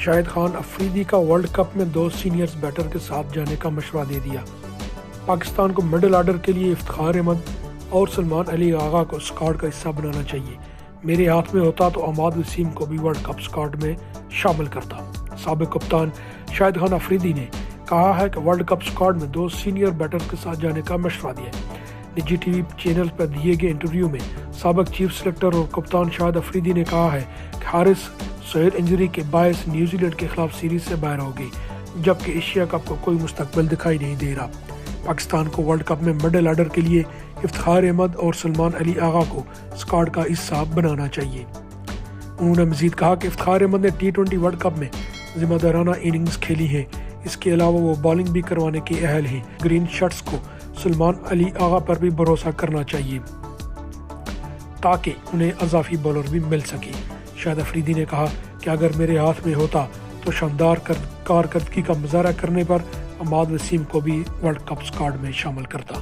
شاہد خان افریدی کا world cup میں 2 seniors better کے ساتھ جانے کا مشورہ دے دیا۔ پاکستان کو مڈل آرڈر کے لیے افتخار احمد اور سلمان علی آغا کو اسکواڈ کا حصہ بنانا چاہیے۔ میرے ہاتھ میں ہوتا تو عماد وسیم کو بھی ورلڈ کپ اسکواڈ میں شامل کرتا۔ سابق کپتان شاہد خان افریدی نے کہا ہے کہ ورلڈ کپ اسکواڈ میں 2 سینئر بیٹر کے ساتھ جانے کا مشورہ دیا ہے۔ نجی ٹی وی چینل پر دیے گئے انٹرویو میں سابق چیف سلیکٹر اور کپتان شاہد افریدی نے کہا ہے کہ حارث سہیل انجری کے باعث نیوزی لینڈ کے خلاف سیریز سے باہر ہوگی، جبکہ ایشیا کپ کو کوئی مستقبل دکھائی نہیں دے رہا۔ پاکستان کو ورلڈ کپ میں مڈل آرڈر کے لیے افتخار احمد اور سلمان علی آغا کو اسکواڈ کا حصہ بنانا چاہیے۔ انہوں نے مزید کہا کہ افتخار احمد نے T20 ورلڈ کپ میں ذمہ دارانہ اننگز کھیلی ہیں، اس کے علاوہ وہ بالنگ بھی کروانے کے اہل ہیں۔ گرین شرٹس کو سلمان علی آغا پر بھی بھروسہ کرنا چاہیے تاکہ انہیں اضافی بالر بھی مل سکے۔ شاہد افریدی نے کہا کہ اگر میرے ہاتھ میں ہوتا تو شاندار کارکردگی کا مظاہرہ کرنے پر عماد وسیم کو بھی ورلڈ کپ اسکواڈ میں شامل کرتا۔